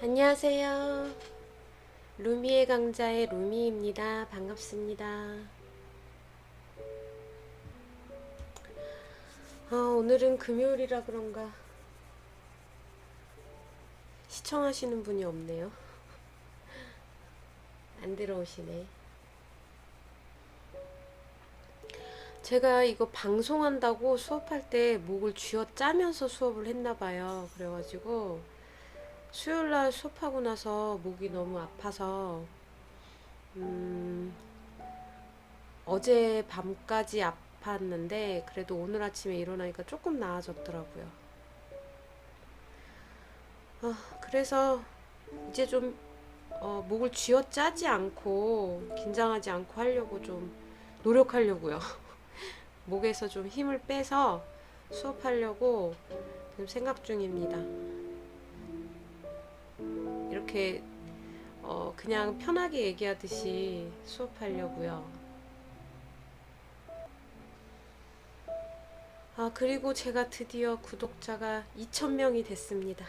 안녕하세요. 루미의 강자의 루미입니다. 반갑습니다. 오늘은 금요일이라 그런가 시청하시는 분이 없네요. 안 들어오시네. 제가 이거 방송한다고 수업할 때 목을 쥐어 짜면서 수업을 했나봐요. 그래가지고 수요일날 수업하고 나서 목이 너무 아파서 음, 어제 밤까지 아팠는데 그래도 오늘 아침에 일어나니까 조금 나아졌더라고요. 그래서 이제 좀 목을 쥐어 짜지 않고 긴장하지 않고 하려고 좀 노력하려고요. 목에서 좀 힘을 빼서 수업하려고 지금 생각 중입니다. 이렇게 그냥 편하게 얘기하듯이 수업하려고요. 그리고 제가 드디어 구독자가 2,000명이 됐습니다.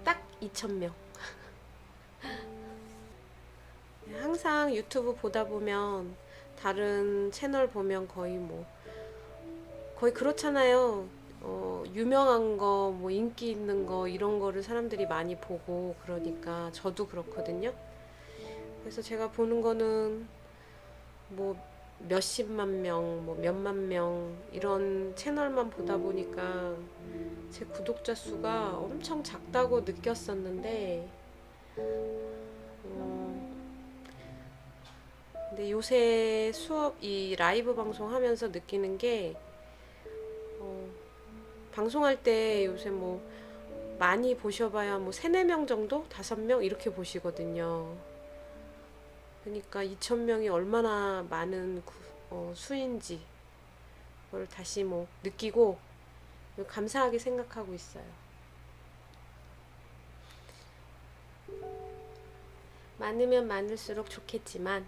딱 2,000명. 항상 유튜브 보다 보면 다른 채널 보면 거의 그렇잖아요. 유명한 거, 뭐 인기 있는 거 이런 거를 사람들이 많이 보고 그러니까 저도 그렇거든요. 그래서 제가 보는 거는 뭐 몇십만 명, 뭐 몇만 명 이런 채널만 보다 보니까 제 구독자 수가 엄청 작다고 느꼈었는데 근데 요새 수업 이 라이브 방송 하면서 느끼는 게 어, 방송할 때 요새 뭐 많이 보셔봐야 뭐 세네 명 정도? 다섯 명 이렇게 보시거든요. 그러니까 2,000명이 얼마나 많은 수인지 그걸 다시 뭐 느끼고 감사하게 생각하고 있어요. 많으면 많을수록 좋겠지만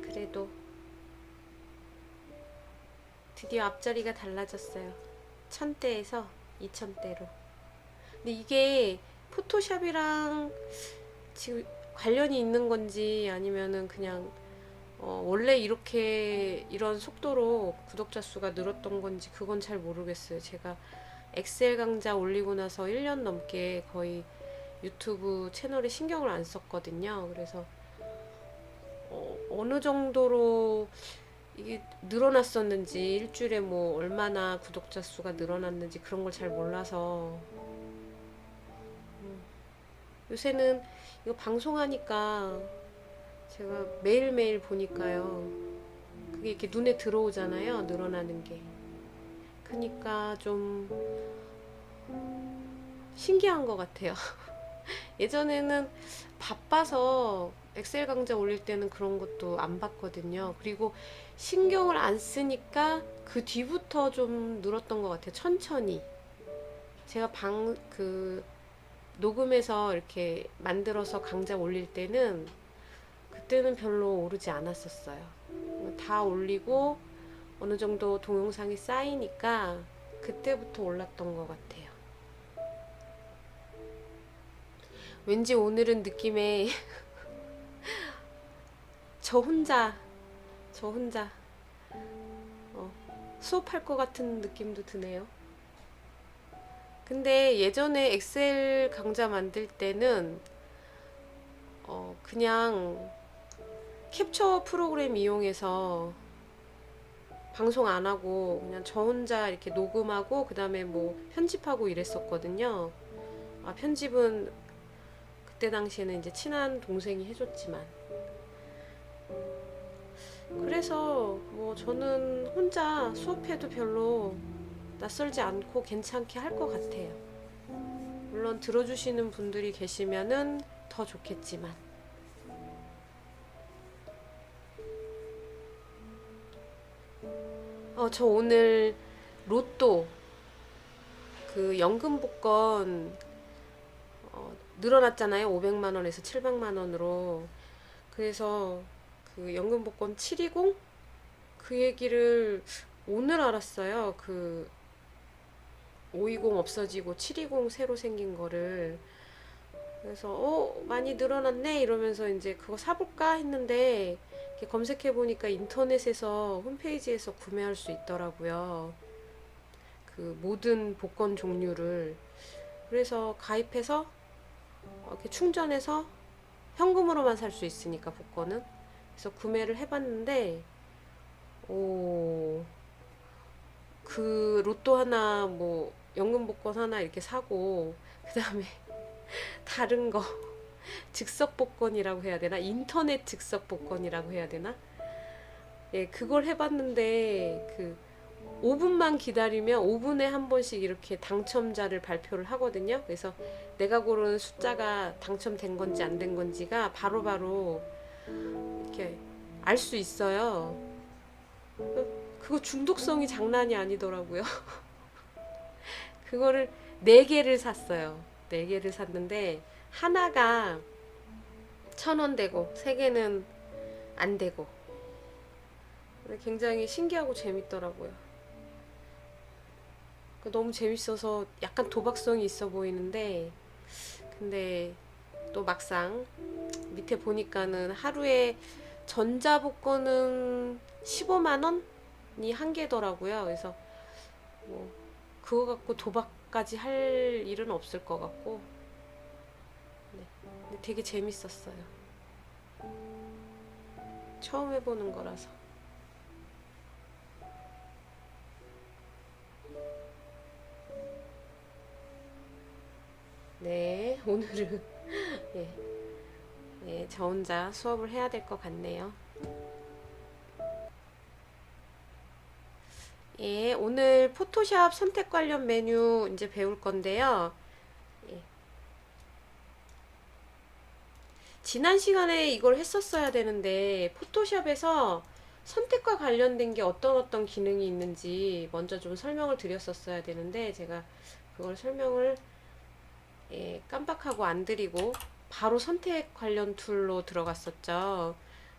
그래도 드디어 앞자리가 달라졌어요. 1,000대에서 2,000대로. 근데 이게 포토샵이랑 지금 관련이 있는 건지 아니면은 그냥 원래 이렇게 이런 속도로 구독자 수가 늘었던 건지 그건 잘 모르겠어요. 제가 엑셀 강좌 올리고 나서 1년 넘게 거의 유튜브 채널에 신경을 안 썼거든요. 그래서 어느 정도로 이게 늘어났었는지 일주일에 뭐 얼마나 구독자 수가 늘어났는지 그런 걸 잘 몰라서 요새는 이거 방송하니까 제가 매일매일 보니까요. 그게 이렇게 눈에 들어오잖아요. 늘어나는 게. 그러니까 좀 신기한 것 같아요. 예전에는 바빠서 엑셀 강좌 올릴 때는 그런 것도 안 봤거든요. 그리고 신경을 안 쓰니까 그 뒤부터 좀 늘었던 것 같아요. 천천히. 제가 녹음해서 이렇게 만들어서 강좌 올릴 때는 그때는 별로 오르지 않았었어요. 다 올리고 어느 정도 동영상이 쌓이니까 그때부터 올랐던 것 같아요. 왠지 오늘은 느낌에 저 혼자, 저 혼자 어, 수업할 것 같은 느낌도 드네요. 근데 예전에 엑셀 강좌 만들 때는 그냥 캡처 프로그램 이용해서 방송 안 하고 그냥 저 혼자 이렇게 녹음하고 그 다음에 뭐 편집하고 이랬었거든요. 편집은 그때 당시에는 이제 친한 동생이 해줬지만 그래서 뭐 저는 혼자 수업해도 별로 낯설지 않고 괜찮게 할 것 같아요. 물론 들어주시는 분들이 계시면은 더 좋겠지만 저 오늘 로또 그 연금 복권 늘어났잖아요. 500만 원에서 700만 원으로. 그래서 그 연금 복권 720? 그 얘기를 오늘 알았어요. 520 없어지고 720 새로 생긴 거를. 그래서 많이 늘어났네 이러면서 이제 그거 사볼까 했는데 이렇게 검색해 보니까 인터넷에서 홈페이지에서 구매할 수 있더라고요. 그 모든 복권 종류를. 그래서 가입해서 이렇게 충전해서 현금으로만 살 수 있으니까 복권은. 그래서 구매를 해봤는데 오, 그 로또 하나 뭐 연금 복권 하나 이렇게 사고 그 다음에 다른 거 즉석 복권이라고 해야 되나? 인터넷 즉석 복권이라고 해야 되나? 예, 그걸 해봤는데 그 5분만 기다리면 5분에 한 번씩 이렇게 당첨자를 발표를 하거든요. 그래서 내가 고른 숫자가 당첨된 건지 안 된 건지가 바로바로 이렇게 알 수 있어요. 그거 중독성이 장난이 아니더라고요. 그거를 4개를 샀어요. 4개를 샀는데 하나가 1,000원 되고 3개는 안 되고. 굉장히 신기하고 재밌더라고요. 너무 재밌어서 약간 도박성이 있어 보이는데 근데 또 막상 밑에 보니까는 하루에 전자복권은 15만 원이 한 개더라고요. 그래서 뭐 그거 갖고 도박까지 할 일은 없을 것 같고 네. 근데 되게 재밌었어요. 처음 해보는 거라서. 네, 오늘은 예, 예, 저 혼자 수업을 해야 될 것 같네요. 예, 오늘 포토샵 선택 관련 메뉴 이제 배울 건데요. 예, 지난 시간에 이걸 했었어야 되는데 포토샵에서 선택과 관련된 게 어떤 기능이 있는지 먼저 좀 설명을 드렸었어야 되는데 제가 그걸 설명을 예, 깜빡하고 안 드리고 바로 선택 관련 툴로 들어갔었죠.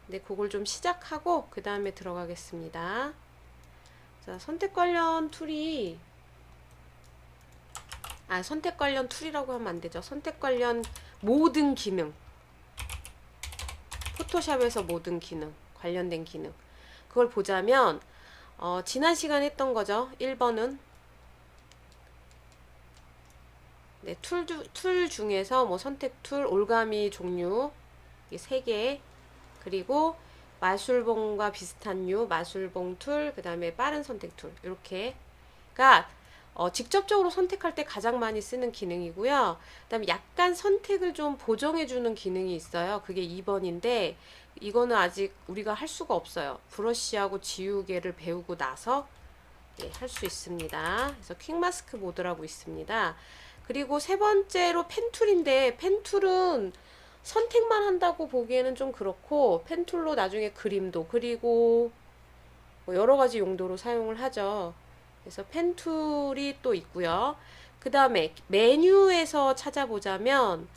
근데 그걸 좀 시작하고 그 다음에 들어가겠습니다. 자, 선택 관련 툴이 선택 관련 툴이라고 하면 안 되죠. 선택 관련 모든 기능. 포토샵에서 모든 기능, 관련된 기능. 그걸 보자면 지난 시간에 했던 거죠. 1번은 네, 툴 중에서 뭐 선택 툴, 올가미 종류 3개, 그리고 마술봉과 비슷한 류, 마술봉 툴, 그 다음에 빠른 선택 툴, 이렇게가 직접적으로 선택할 때 가장 많이 쓰는 기능이고요. 그 다음에 약간 선택을 좀 보정해주는 기능이 있어요. 그게 2번인데, 이거는 아직 우리가 할 수가 없어요. 브러쉬하고 지우개를 배우고 나서 예, 할 수 있습니다. 그래서 퀵마스크 모드라고 있습니다. 그리고 세 번째로 펜툴인데 펜툴은 선택만 한다고 보기에는 좀 그렇고 펜툴로 나중에 그림도 그리고 뭐 여러 가지 용도로 사용을 하죠. 그래서 펜툴이 또 있고요. 그 다음에 메뉴에서 찾아보자면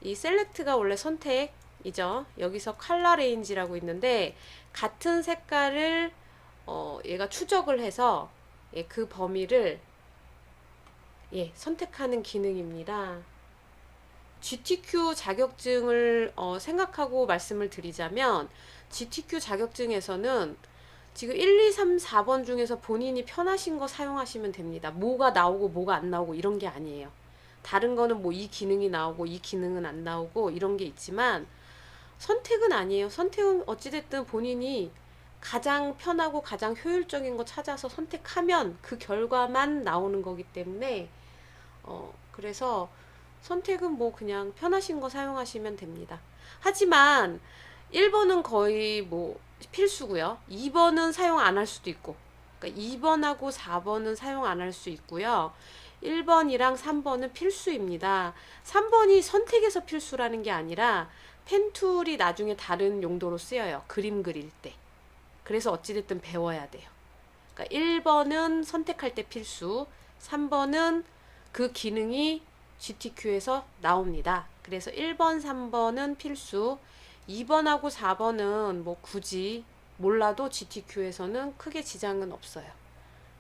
이 셀렉트가 원래 선택이죠. 여기서 컬러 레인지라고 있는데 같은 색깔을 얘가 추적을 해서 예, 그 범위를 예, 선택하는 기능입니다. GTQ 자격증을 생각하고 말씀을 드리자면 GTQ 자격증에서는 지금 1, 2, 3, 4번 중에서 본인이 편하신 거 사용하시면 됩니다. 뭐가 나오고 뭐가 안 나오고 이런 게 아니에요. 다른 거는 뭐 이 기능이 나오고 이 기능은 안 나오고 이런 게 있지만 선택은 아니에요. 선택은 어찌됐든 본인이 가장 편하고 가장 효율적인 거 찾아서 선택하면 그 결과만 나오는 거기 때문에 그래서 선택은 뭐 그냥 편하신 거 사용하시면 됩니다. 하지만 1번은 거의 뭐 필수고요. 2번은 사용 안 할 수도 있고 그러니까 2번하고 4번은 사용 안 할 수 있고요. 1번이랑 3번은 필수입니다. 3번이 선택에서 필수라는 게 아니라 펜툴이 나중에 다른 용도로 쓰여요. 그림 그릴 때. 그래서 어찌됐든 배워야 돼요. 그러니까 1번은 선택할 때 필수, 3번은 그 기능이 GTQ에서 나옵니다. 그래서 1번, 3번은 필수, 2번하고 4번은 뭐 굳이 몰라도 GTQ에서는 크게 지장은 없어요.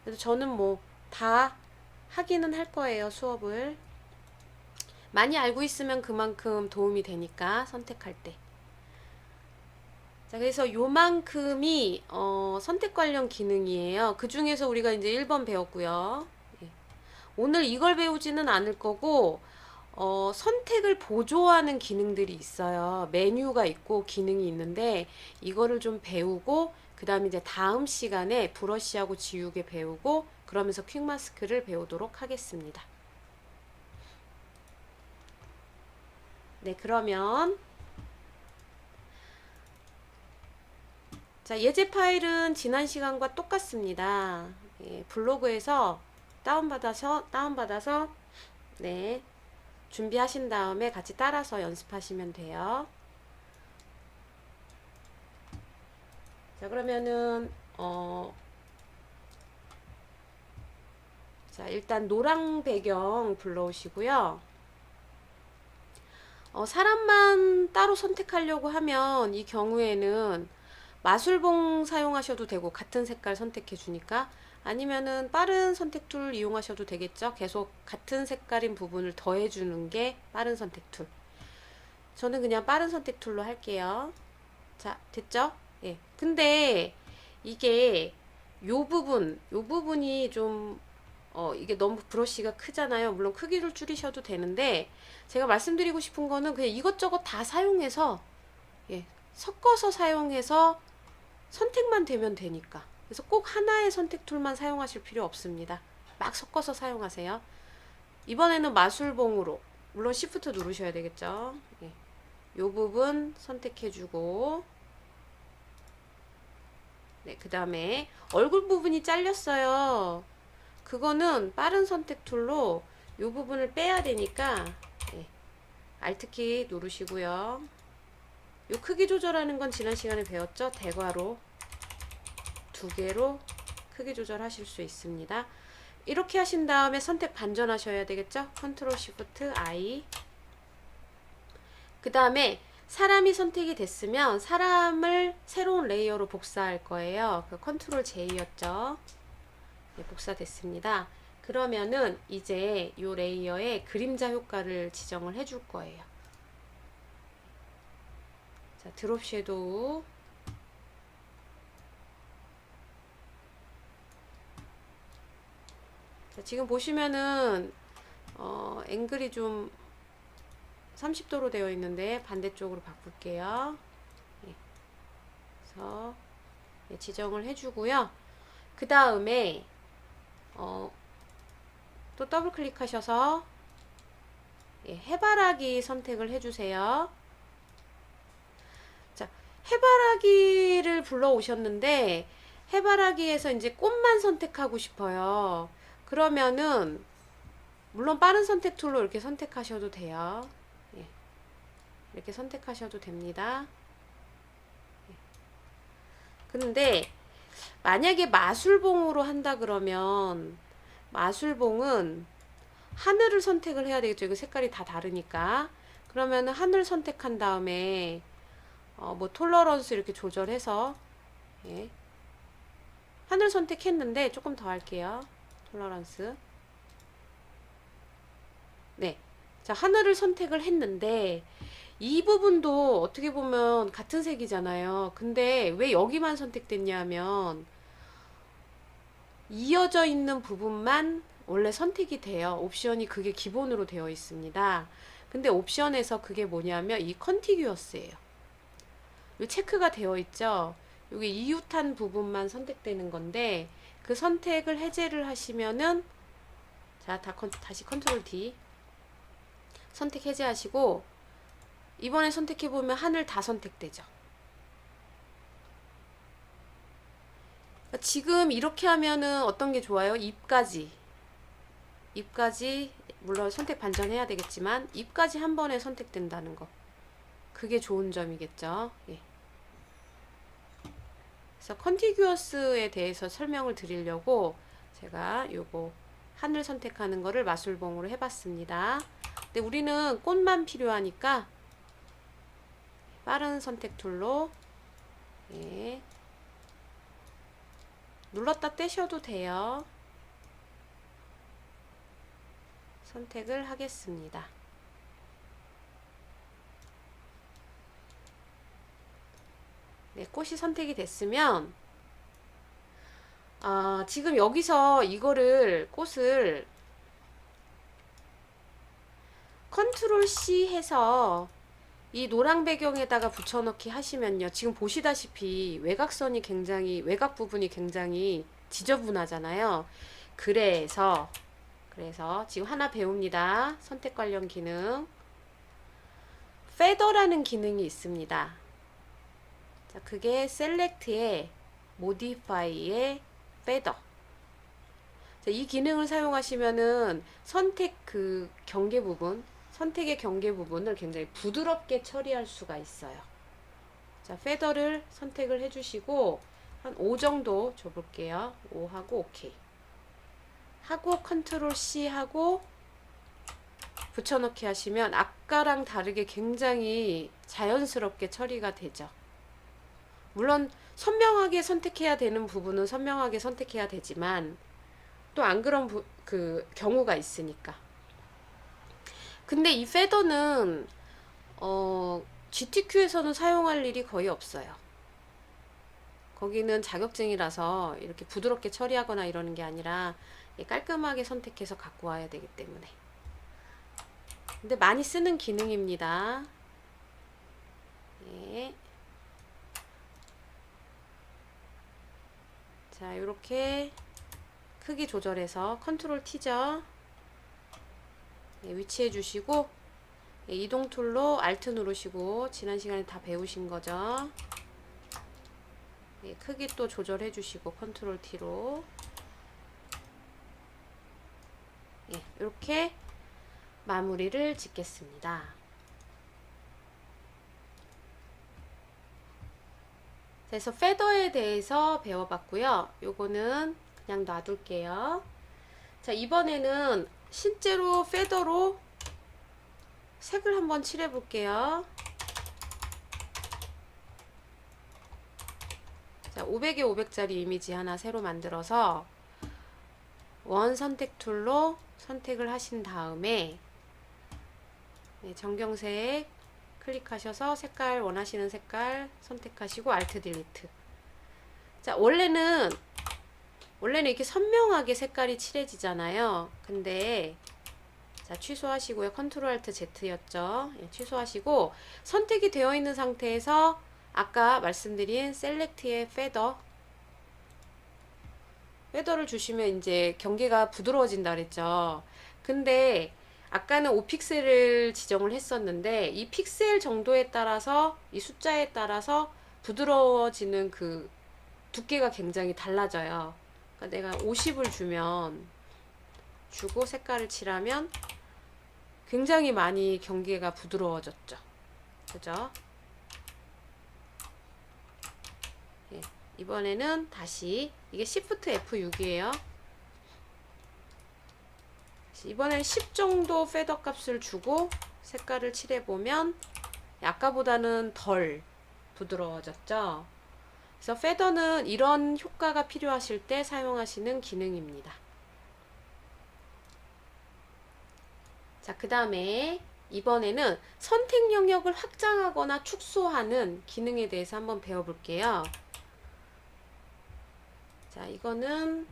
그래서 저는 뭐 다 하기는 할 거예요, 수업을. 많이 알고 있으면 그만큼 도움이 되니까 선택할 때. 자, 그래서 요만큼이 선택 관련 기능이에요. 그 중에서 우리가 이제 1번 배웠고요. 예. 오늘 이걸 배우지는 않을 거고 선택을 보조하는 기능들이 있어요. 메뉴가 있고 기능이 있는데 이거를 좀 배우고 그 다음에 이제 다음 시간에 브러쉬하고 지우개 배우고 그러면서 퀵마스크를 배우도록 하겠습니다. 네, 그러면 자, 예제 파일은 지난 시간과 똑같습니다. 예, 블로그에서 다운받아서 네, 준비하신 다음에 같이 따라서 연습하시면 돼요. 자, 그러면은 자, 일단 노랑 배경 불러오시고요. 사람만 따로 선택하려고 하면 이 경우에는 마술봉 사용하셔도 되고 같은 색깔 선택해 주니까, 아니면은 빠른 선택 툴 이용하셔도 되겠죠. 계속 같은 색깔인 부분을 더해 주는 게 빠른 선택 툴. 저는 그냥 빠른 선택 툴로 할게요. 자, 됐죠? 예. 근데 이게 요 부분이 좀 이게 너무 브러쉬가 크잖아요. 물론 크기를 줄이셔도 되는데 제가 말씀드리고 싶은 거는 그냥 이것저것 다 사용해서 예, 섞어서 사용해서 선택만 되면 되니까. 그래서 꼭 하나의 선택 툴만 사용하실 필요 없습니다. 막 섞어서 사용하세요. 이번에는 마술봉으로, 물론 Shift 누르셔야 되겠죠. 예. 요 부분 선택해주고, 네, 그 다음에 얼굴 부분이 잘렸어요. 그거는 빠른 선택 툴로 요 부분을 빼야 되니까 예, Alt키 누르시고요. 요 크기 조절하는 건 지난 시간에 배웠죠? 대괄호 2개로 크기 조절하실 수 있습니다. 이렇게 하신 다음에 선택 반전하셔야 되겠죠? 컨트롤 시프트 I. 그 다음에 사람이 선택이 됐으면 사람을 새로운 레이어로 복사할 거예요. 그 컨트롤 J였죠. 네, 복사됐습니다. 그러면은 이제 이 레이어에 그림자 효과를 지정을 해줄 거예요. 자, 드롭 섀도우. 자, 지금 보시면은 앵글이 좀 30도로 되어 있는데 반대쪽으로 바꿀게요. 예. 그래서 예, 지정을 해주고요. 그 다음에 또 더블 클릭하셔서 예, 해바라기 선택을 해주세요. 자, 해바라기를 불러오셨는데 해바라기에서 이제 꽃만 선택하고 싶어요. 그러면은 물론 빠른 선택 툴로 이렇게 선택하셔도 돼요. 예, 이렇게 선택하셔도 됩니다. 예. 근데 만약에 마술봉으로 한다 그러면 마술봉은 하늘을 선택을 해야 되겠죠. 이거 색깔이 다 다르니까. 그러면 하늘 선택한 다음에 뭐 톨러런스 이렇게 조절해서 예. 하늘 선택했는데 조금 더 할게요. 톨러런스. 네. 자, 하늘을 선택을 했는데 이 부분도 어떻게 보면 같은 색이잖아요. 근데 왜 여기만 선택됐냐면 이어져 있는 부분만 원래 선택이 돼요. 옵션이 그게 기본으로 되어 있습니다. 근데 옵션에서 그게 뭐냐면 이 컨티규어스예요. 이 체크가 되어 있죠. 여기 이웃한 부분만 선택되는 건데 그 선택을 해제를 하시면은 자, 다시 컨트롤 D 선택 해제하시고 이번에 선택해 보면 하늘 다 선택되죠. 지금 이렇게 하면은 어떤 게 좋아요? 입까지 물론 선택 반전해야 되겠지만 입까지 한 번에 선택된다는 거, 그게 좋은 점이겠죠. 예. 그래서 컨티규어스에 대해서 설명을 드리려고 제가 요거 하늘 선택하는 거를 마술봉으로 해봤습니다. 근데 우리는 꽃만 필요하니까 빠른 선택 툴로 예. 눌렀다 떼셔도 돼요. 선택을 하겠습니다. 네, 꽃이 선택이 됐으면 지금 여기서 이거를 꽃을 컨트롤 C 해서 이 노랑 배경에다가 붙여넣기 하시면요. 지금 보시다시피 외곽 부분이 굉장히 지저분하잖아요. 그래서 지금 하나 배웁니다. 선택 관련 기능. 페더라는 기능이 있습니다. 자, 그게 셀렉트의 모디파이의 페더. 이 기능을 사용하시면은 선택의 경계 부분을 굉장히 부드럽게 처리할 수가 있어요. 자, 페더를 선택을 해주시고 한 5 정도 줘볼게요. 5 하고 오케이. 하고 컨트롤 C 하고 붙여넣기 하시면 아까랑 다르게 굉장히 자연스럽게 처리가 되죠. 물론 선명하게 선택해야 되는 부분은 선명하게 선택해야 되지만 또 안 그런 경우가 있으니까. 근데 이 페더는 GTQ에서는 사용할 일이 거의 없어요. 거기는 자격증이라서 이렇게 부드럽게 처리하거나 이러는 게 아니라 깔끔하게 선택해서 갖고 와야 되기 때문에. 근데 많이 쓰는 기능입니다. 네. 자, 이렇게 크기 조절해서 컨트롤 T죠. 네, 위치해 주시고 네, 이동 툴로 Alt 누르시고 지난 시간에 다 배우신 거죠. 네, 크기 또 조절해 주시고 컨트롤 T로 네, 이렇게 마무리를 짓겠습니다. 그래서 페더에 대해서 배워봤고요. 요거는 그냥 놔둘게요. 자, 이번에는 실제로 페더로 색을 한번 칠해 볼게요. 자, 500에 500짜리 이미지 하나 새로 만들어서 원 선택 툴로 선택을 하신 다음에 네, 정경색 클릭하셔서 색깔 원하시는 색깔 선택하시고 Alt 딜리트. 자, 원래는 이렇게 선명하게 색깔이 칠해지잖아요. 근데 자, 취소하시고요. 컨트롤 Alt Z였죠. 예, 취소하시고 선택이 되어 있는 상태에서 아까 말씀드린 셀렉트의 페더를 주시면 이제 경계가 부드러워진다 그랬죠. 근데 아까는 5픽셀을 지정을 했었는데 이 픽셀 정도에 따라서 이 숫자에 따라서 부드러워지는 그 두께가 굉장히 달라져요. 그러니까 내가 50을 주고 색깔을 칠하면 굉장히 많이 경계가 부드러워졌죠. 그죠? 예, 이번에는 다시 이게 Shift F6이에요. 이번엔 10 정도 페더 값을 주고 색깔을 칠해보면 아까보다는 덜 부드러워졌죠. 그래서 페더는 이런 효과가 필요하실 때 사용하시는 기능입니다. 자, 그 다음에 이번에는 선택 영역을 확장하거나 축소하는 기능에 대해서 한번 배워볼게요. 자, 이거는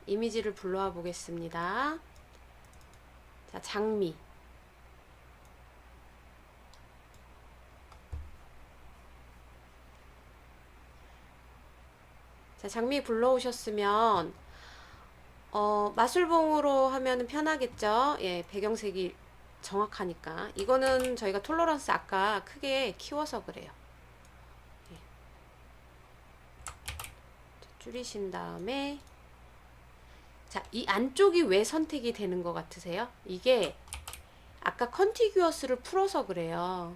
이미지를 불러와 보겠습니다. 자, 장미. 자, 장미 불러오셨으면 마술봉으로 하면 편하겠죠. 예, 배경색이 정확하니까. 이거는 저희가 톨러런스 아까 크게 키워서 그래요. 예. 줄이신 다음에 자, 이 안쪽이 왜 선택이 되는 것 같으세요? 이게 아까 컨티규어스를 풀어서 그래요.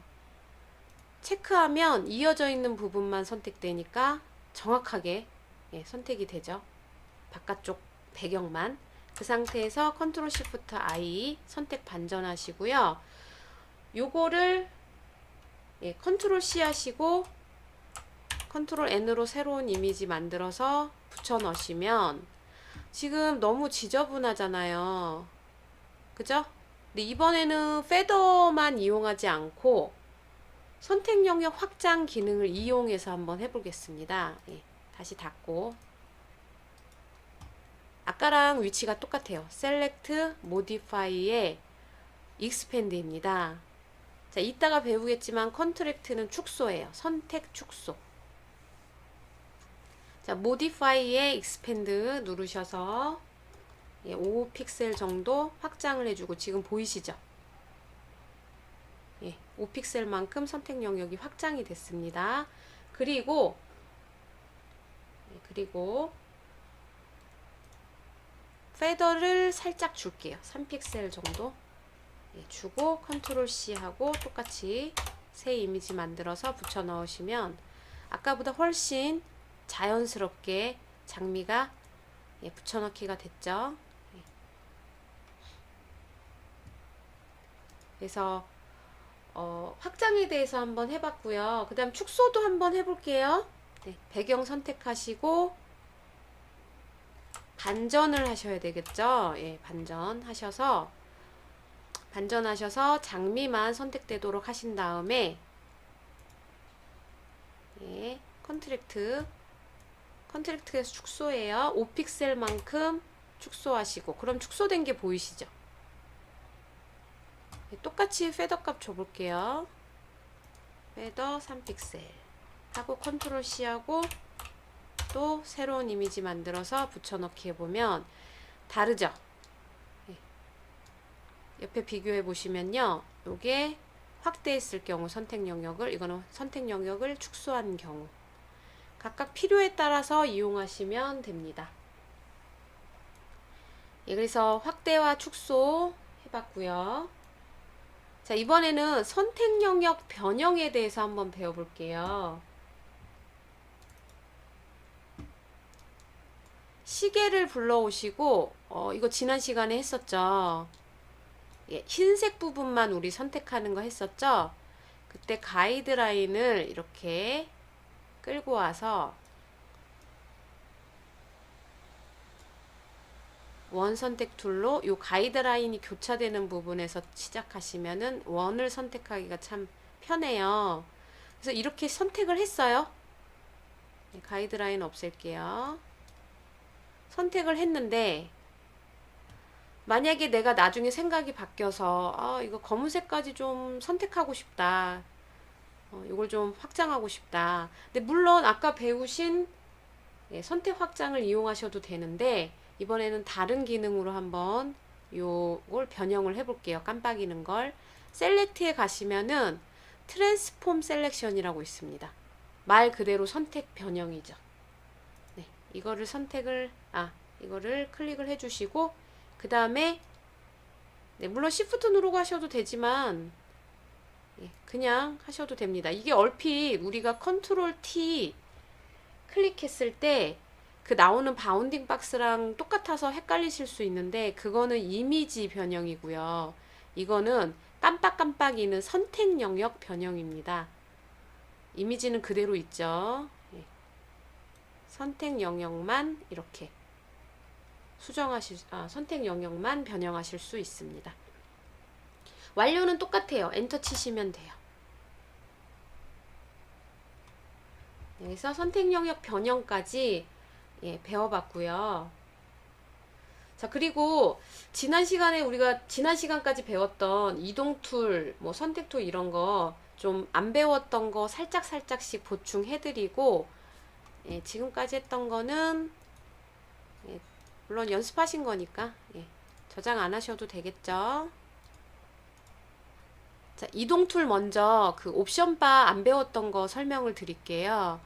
체크하면 이어져 있는 부분만 선택되니까 정확하게 예, 선택이 되죠. 바깥쪽 배경만. 그 상태에서 컨트롤 시프트 I 선택 반전하시고요. 요거를 예, 컨트롤 C 하시고 컨트롤 N으로 새로운 이미지 만들어서 붙여 넣으시면 지금 너무 지저분하잖아요. 그죠? 근데 이번에는 페더만 이용하지 않고 선택 영역 확장 기능을 이용해서 한번 해보겠습니다. 예, 다시 닫고 아까랑 위치가 똑같아요. Select, Modify의 Expand입니다. 자, 이따가 배우겠지만 컨트랙트는 축소예요. 선택 축소. 자, Modify의 Expand 누르셔서 5픽셀 정도 확장을 해주고 지금 보이시죠? 5픽셀만큼 선택 영역이 확장이 됐습니다. 그리고 페더를 살짝 줄게요. 3픽셀 정도 주고 컨트롤 C 하고 똑같이 새 이미지 만들어서 붙여 넣으시면 아까보다 훨씬 자연스럽게 장미가 붙여넣기가 됐죠. 그래서 확장에 대해서 한번 해봤고요. 그 다음 축소도 한번 해볼게요. 배경 선택하시고 반전을 하셔야 되겠죠. 반전하셔서 장미만 선택되도록 하신 다음에 컨트랙트에서 축소해요. 5픽셀만큼 축소하시고 그럼 축소된 게 보이시죠? 똑같이 페더 값 줘볼게요. 페더 3픽셀 하고 컨트롤 C 하고 또 새로운 이미지 만들어서 붙여넣기 해보면 다르죠? 옆에 비교해 보시면요. 요게 확대했을 경우 선택 영역을, 이거는 선택 영역을 축소한 경우 각각 필요에 따라서 이용하시면 됩니다. 그래서 확대와 축소 해봤고요. 자, 이번에는 선택 영역 변형에 대해서 한번 배워볼게요. 시계를 불러오시고 이거 지난 시간에 했었죠. 흰색 부분만 우리 선택하는 거 했었죠. 그때 가이드라인을 이렇게 끌고 와서 원 선택 툴로 요 가이드라인이 교차되는 부분에서 시작하시면은 원을 선택하기가 참 편해요. 그래서 이렇게 선택을 했어요. 가이드라인 없앨게요. 선택을 했는데 만약에 내가 나중에 생각이 바뀌어서 이거 검은색까지 좀 선택하고 싶다. 이걸 좀 확장하고 싶다. 근데 물론 아까 배우신 선택 확장을 이용하셔도 되는데 이번에는 다른 기능으로 한번 요걸 변형을 해볼게요. 깜빡이는 걸. 셀렉트에 가시면은 트랜스폼 셀렉션이라고 있습니다. 말 그대로 선택 변형이죠. 이거를 이거를 클릭을 해주시고 그 다음에 물론 Shift 누르고 하셔도 되지만 그냥 하셔도 됩니다. 이게 얼핏 우리가 컨트롤 T 클릭했을 때 그 나오는 바운딩 박스랑 똑같아서 헷갈리실 수 있는데 그거는 이미지 변형이고요. 이거는 깜빡깜빡이는 선택 영역 변형입니다. 이미지는 그대로 있죠. 선택 영역만 이렇게 선택 영역만 변형하실 수 있습니다. 완료는 똑같아요. 엔터 치시면 돼요. 그래서 선택 영역 변형까지 배워봤고요. 자, 그리고 지난 시간까지 배웠던 이동 툴, 선택 툴 이런 거 좀 안 배웠던 거 살짝씩 보충해드리고 지금까지 했던 거는 물론 연습하신 거니까 저장 안 하셔도 되겠죠. 자, 이동 툴 먼저 그 옵션 바 안 배웠던 거 설명을 드릴게요.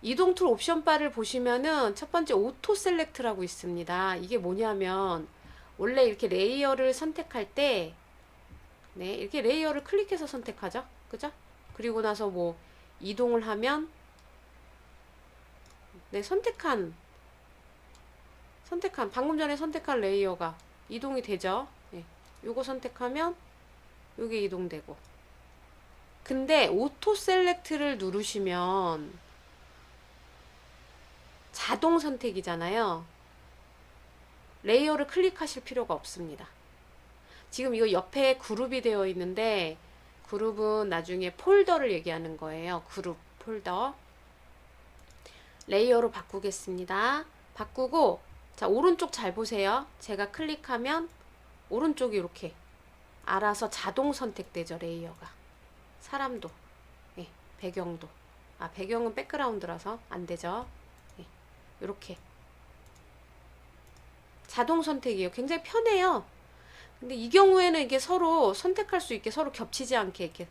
이동 툴 옵션 바를 보시면은 첫 번째 오토 셀렉트라고 있습니다. 이게 뭐냐면 원래 이렇게 레이어를 선택할 때 이렇게 레이어를 클릭해서 선택하죠. 그죠? 그리고 나서 이동을 하면 선택한 방금 전에 선택한 레이어가 이동이 되죠. 요거 선택하면 요게 이동되고. 근데 오토 셀렉트를 누르시면 자동 선택이잖아요. 레이어를 클릭하실 필요가 없습니다. 지금 이거 옆에 그룹이 되어 있는데 그룹은 나중에 폴더를 얘기하는 거예요. 그룹 폴더. 레이어로 바꾸겠습니다. 바꾸고 자 오른쪽 잘 보세요. 제가 클릭하면 오른쪽이 이렇게 알아서 자동 선택되죠. 레이어가. 사람도 예, 배경도 배경은 백그라운드라서 안되죠. 예, 이렇게 자동 선택이에요. 굉장히 편해요. 근데 이 경우에는 이게 서로 선택할 수 있게 서로 겹치지 않게 이렇게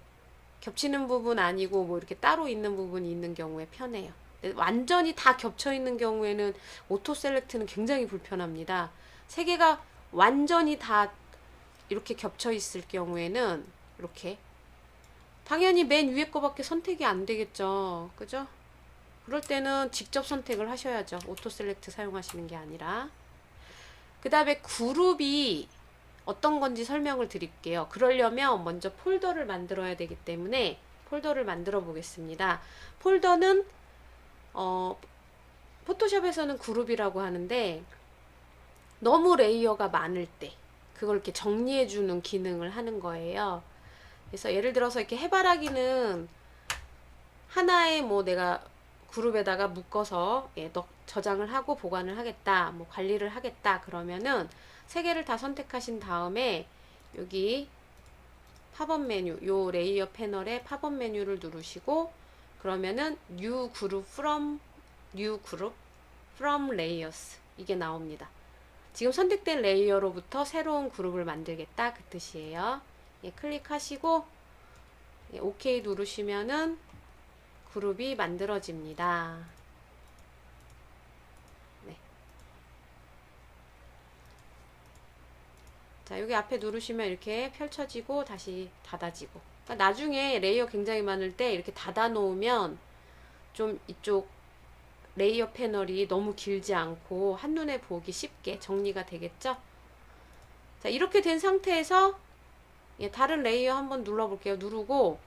겹치는 부분 아니고 뭐 이렇게 따로 있는 부분이 있는 경우에 편해요. 완전히 다 겹쳐 있는 경우에는 오토 셀렉트는 굉장히 불편합니다. 세 개가 완전히 다 이렇게 겹쳐 있을 경우에는 이렇게 당연히 맨 위에 거밖에 선택이 안 되겠죠. 그죠? 그럴 때는 직접 선택을 하셔야죠. 오토 셀렉트 사용하시는 게 아니라. 그 다음에 그룹이 어떤 건지 설명을 드릴게요. 그러려면 먼저 폴더를 만들어야 되기 때문에 폴더를 만들어 보겠습니다. 폴더는 포토샵에서는 그룹이라고 하는데 너무 레이어가 많을 때 그걸 이렇게 정리해 주는 기능을 하는 거예요. 그래서 예를 들어서 이렇게 해바라기는 하나의 뭐 내가 그룹에다가 묶어서 저장을 하고 보관을 하겠다, 뭐 관리를 하겠다 그러면은 세 개를 다 선택하신 다음에 여기 팝업 메뉴, 요 레이어 패널에 팝업 메뉴를 누르시고 그러면은 new group from layers 이게 나옵니다. 지금 선택된 레이어로부터 새로운 그룹을 만들겠다 그 뜻이에요. 예, 클릭하시고 OK 누르시면은 그룹이 만들어집니다. 네. 자, 여기 앞에 누르시면 이렇게 펼쳐지고 다시 닫아지고. 그러니까 나중에 레이어 굉장히 많을 때 이렇게 닫아 놓으면 좀 이쪽 레이어 패널이 너무 길지 않고 한눈에 보기 쉽게 정리가 되겠죠? 자, 이렇게 된 상태에서 다른 레이어 한번 눌러볼게요. 누르고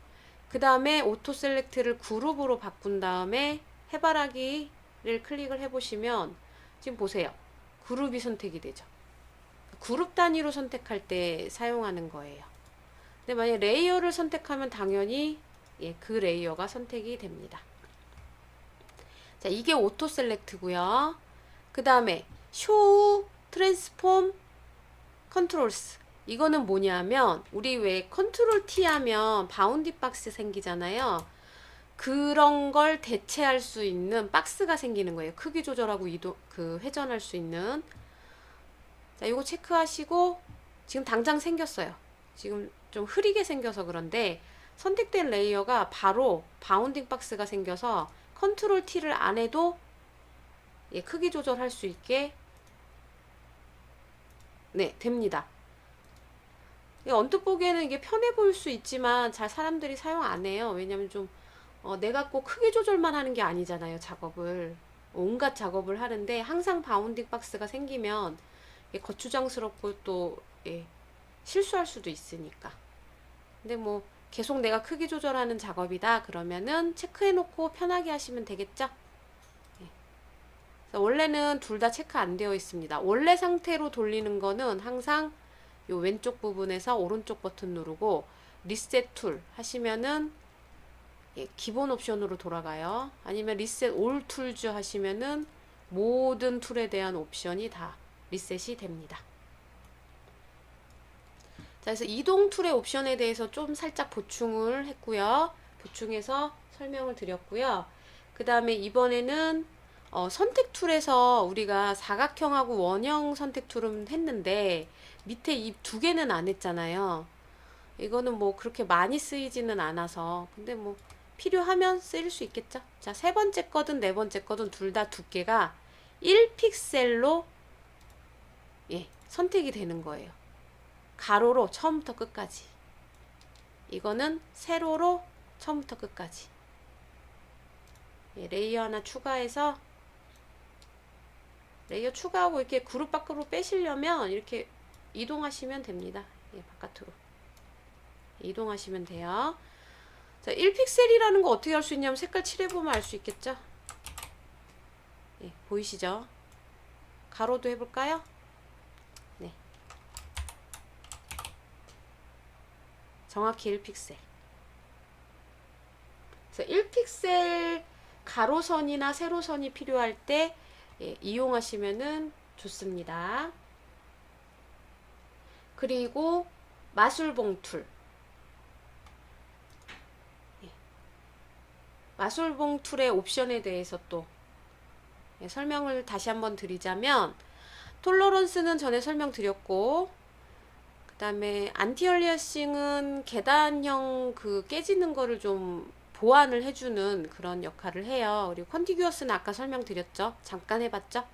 그 다음에 오토 셀렉트를 그룹으로 바꾼 다음에 해바라기를 클릭을 해보시면 지금 보세요. 그룹이 선택이 되죠. 그룹 단위로 선택할 때 사용하는 거예요. 근데 만약 레이어를 선택하면 당연히 그 레이어가 선택이 됩니다. 자, 이게 오토 셀렉트고요. 그 다음에 show transform controls 이거는 뭐냐면 우리 왜 컨트롤 T 하면 바운디 박스 생기잖아요. 그런 걸 대체할 수 있는 박스가 생기는 거예요. 크기 조절하고 회전할 수 있는. 자, 이거 체크하시고 지금 당장 생겼어요. 지금 좀 흐리게 생겨서 그런데 선택된 레이어가 바로 바운딩 박스가 생겨서 컨트롤 T를 안 해도 크기 조절할 수 있게 됩니다. 언뜻 보기에는 이게 편해 보일 수 있지만 잘 사람들이 사용 안 해요. 왜냐면 좀 내가 꼭 크기 조절만 하는 게 아니잖아요. 작업을 온갖 작업을 하는데 항상 바운딩 박스가 생기면 거추장스럽고 또 실수할 수도 있으니까. 근데 뭐 계속 내가 크기 조절하는 작업이다 그러면은 체크해 놓고 편하게 하시면 되겠죠. 원래는 둘 다 체크 안 되어 있습니다. 원래 상태로 돌리는 거는 항상 요 왼쪽 부분에서 오른쪽 버튼 누르고 리셋 툴 하시면은 기본 옵션으로 돌아가요. 아니면 리셋 올 툴즈 하시면은 모든 툴에 대한 옵션이 다 리셋이 됩니다. 자, 그래서 이동 툴의 옵션에 대해서 좀 살짝 보충을 했고요. 보충해서 설명을 드렸고요. 그 다음에 이번에는 선택 툴에서 우리가 사각형하고 원형 선택 툴은 했는데 밑에 이 두 개는 안 했잖아요. 이거는 뭐 그렇게 많이 쓰이지는 않아서 근데 뭐 필요하면 쓰일 수 있겠죠. 자, 세 번째 거든 네 번째 거든 둘 다 두께가 1픽셀로 선택이 되는 거예요. 가로로 처음부터 끝까지. 이거는 세로로 처음부터 끝까지. 레이어 하나 추가해서 레이어 추가하고 이렇게 그룹 밖으로 빼시려면 이렇게 이동하시면 됩니다. 바깥으로 이동하시면 돼요. 자, 1픽셀이라는 거 어떻게 할 수 있냐면 색깔 칠해보면 알 수 있겠죠? 보이시죠? 가로도 해볼까요? 네. 정확히 1픽셀. 그래서 1픽셀 가로선이나 세로선이 필요할 때 이용하시면은 좋습니다. 그리고 마술봉 툴. 마술봉 툴의 옵션에 대해서 또 설명을 다시 한번 드리자면, 톨러런스는 전에 설명드렸고, 그 다음에 안티얼리어싱은 계단형 그 깨지는 거를 좀 보완을 해주는 그런 역할을 해요. 그리고 컨티규어스는 아까 설명드렸죠. 잠깐 해봤죠.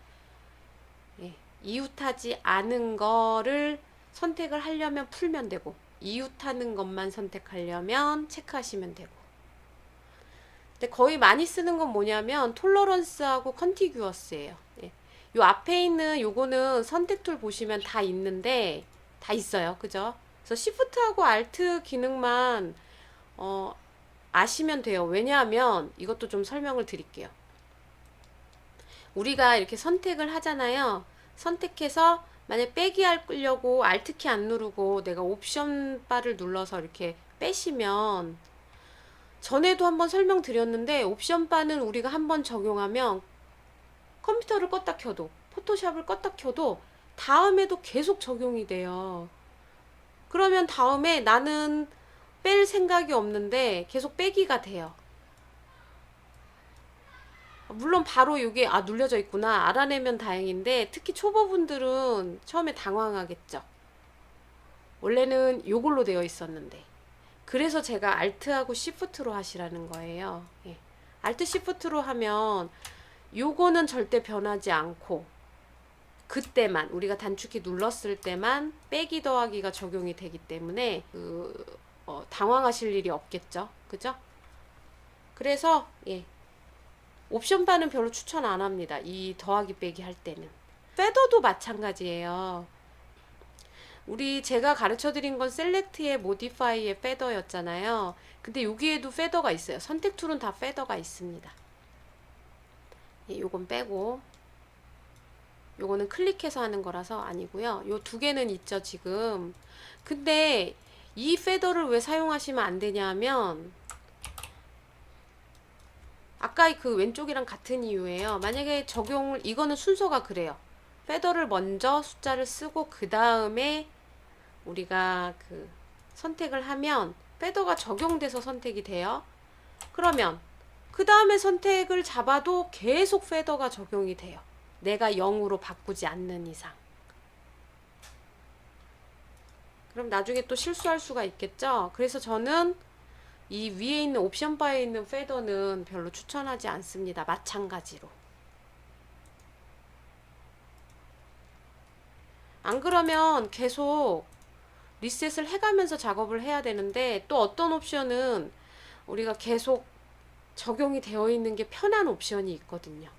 이웃하지 않은 거를 선택을 하려면 풀면 되고, 이웃하는 것만 선택하려면 체크하시면 되고. 근데 거의 많이 쓰는 건 뭐냐면 톨러런스하고 컨티규어스예요. 요 앞에 있는 요거는 선택 툴 보시면 다 있는데, 다 있어요. 그죠? 그래서 시프트하고 알트 기능만 아시면 돼요. 왜냐하면 이것도 좀 설명을 드릴게요. 우리가 이렇게 선택을 하잖아요. 선택해서 만약 빼기 하려고 알트키 안 누르고 내가 옵션 바를 눌러서 이렇게 빼시면, 전에도 한번 설명드렸는데, 옵션 바는 우리가 한번 적용하면 컴퓨터를 껐다 켜도, 포토샵을 껐다 켜도 다음에도 계속 적용이 돼요. 그러면 다음에 나는 뺄 생각이 없는데 계속 빼기가 돼요. 물론 바로 이게 눌려져 있구나 알아내면 다행인데, 특히 초보분들은 처음에 당황하겠죠. 원래는 요걸로 되어 있었는데. 그래서 제가 알트하고 시프트로 하시라는 거예요. 알트 시프트로 하면 요거는 절대 변하지 않고, 그때만 우리가 단축키 눌렀을 때만 빼기 더하기가 적용이 되기 때문에 당황하실 일이 없겠죠. 그죠? 그래서 옵션 바는 별로 추천 안 합니다. 이 더하기 빼기 할 때는. 패더도 마찬가지예요. 제가 가르쳐 드린 건 셀렉트의 모디파이의 패더였잖아요. 근데 여기에도 패더가 있어요. 선택 툴은 다 패더가 있습니다. 요건 빼고, 요거는 클릭해서 하는 거라서 아니고요. 요 두 개는 있죠, 지금. 근데 이 패더를 왜 사용하시면 안 되냐 하면, 아까 그 왼쪽이랑 같은 이유예요. 만약에 이거는 순서가 그래요. 패더를 먼저 숫자를 쓰고 그 다음에 우리가 그 선택을 하면 패더가 적용돼서 선택이 돼요. 그러면 그 다음에 선택을 잡아도 계속 패더가 적용이 돼요. 내가 0으로 바꾸지 않는 이상. 그럼 나중에 또 실수할 수가 있겠죠. 그래서 저는 이 위에 있는 옵션 바에 있는 패더는 별로 추천하지 않습니다. 마찬가지로. 안 그러면 계속 리셋을 해가면서 작업을 해야 되는데, 또 어떤 옵션은 우리가 계속 적용이 되어 있는 게 편한 옵션이 있거든요.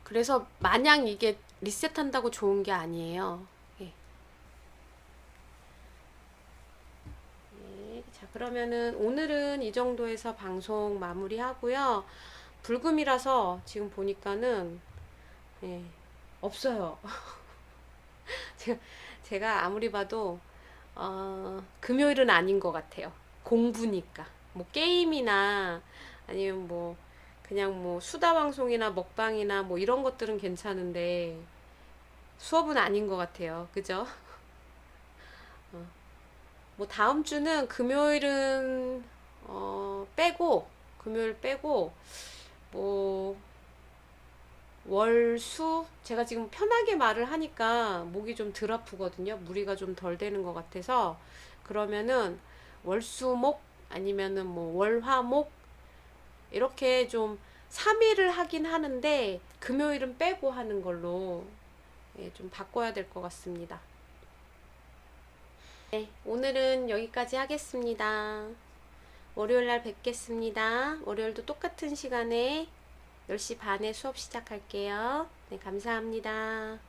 그래서 마냥 이게 리셋한다고 좋은 게 아니에요. 자, 그러면은 오늘은 이 정도에서 방송 마무리하고요. 불금이라서 지금 보니까는 없어요. 제가 아무리 봐도 금요일은 아닌 것 같아요. 공부니까. 뭐 게임이나 아니면 뭐 그냥 뭐 수다 방송이나 먹방이나 뭐 이런 것들은 괜찮은데 수업은 아닌 것 같아요. 그죠? 뭐 다음 주는 금요일은 금요일 빼고 뭐 월, 수, 제가 지금 편하게 말을 하니까 목이 좀 덜 아프거든요. 무리가 좀 덜 되는 것 같아서. 그러면은 월, 수, 목 아니면은 뭐 월, 화, 목 이렇게 좀 3일을 하긴 하는데 금요일은 빼고 하는 걸로 좀 바꿔야 될 것 같습니다. 네, 오늘은 여기까지 하겠습니다. 월요일 날 뵙겠습니다. 월요일도 똑같은 시간에 10시 반에 수업 시작할게요. 네, 감사합니다.